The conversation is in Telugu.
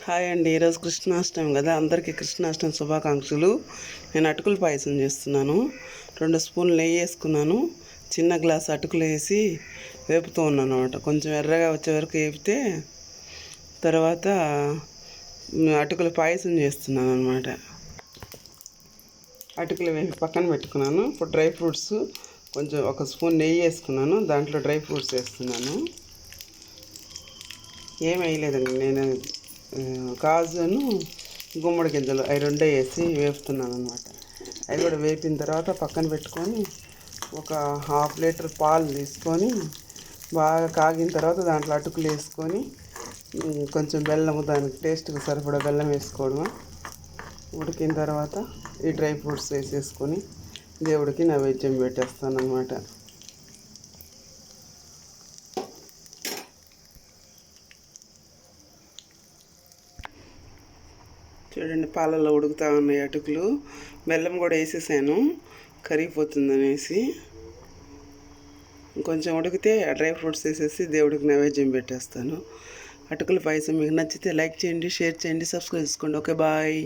హాయ్ అండి. ఈరోజు కృష్ణాష్టమి కదా, అందరికీ కృష్ణాష్టమి శుభాకాంక్షలు. నేను అటుకుల పాయసం చేస్తున్నాను. 2 స్పూన్లు నెయ్యి వేసుకున్నాను. చిన్న గ్లాస్ అటుకులు వేసి వేపుతూ ఉన్నాను అనమాట. కొంచెం ఎర్రగా వచ్చే వరకు వేపితే తర్వాత అటుకుల పాయసం చేస్తున్నాను అనమాట. అటుకులు వేసి పక్కన పెట్టుకున్నాను. ఇప్పుడు డ్రై ఫ్రూట్స్ కొంచెం 1 స్పూన్ నెయ్యి వేసుకున్నాను. దాంట్లో డ్రై ఫ్రూట్స్ వేస్తున్నాను. ఏం వేయలేదండి, నేను కాజును గుమ్మడి గింజలు అవి రెండే వేసి వేపుతున్నాను అనమాట. అవి కూడా వేపిన తర్వాత పక్కన పెట్టుకొని ఒక 1/2 లీటర్ పాలు తీసుకొని బాగా కాగిన తర్వాత దాంట్లో అటుకులు వేసుకొని కొంచెం బెల్లము, దానికి టేస్ట్కి సరిపడా బెల్లం వేసుకోవడము. ఉడికిన తర్వాత ఈ డ్రై ఫ్రూట్స్ వేసేసుకొని దేవుడికి నైవేద్యం పెట్టేస్తాను అనమాట. చూడండి, పాలలో ఉడుకుతూ ఉన్నాయి అటుకులు. బెల్లం కూడా వేసేసాను కరిగిపోతుందనేసి. ఇంకొంచెం ఉడికితే ఆ డ్రై ఫ్రూట్స్ వేసేసి దేవుడికి నైవేద్యం పెట్టేస్తాను. అటుకుల పాయసం మీకు నచ్చితే లైక్ చేయండి, షేర్ చేయండి, సబ్స్క్రైబ్ చేసుకోండి. Okay, bye.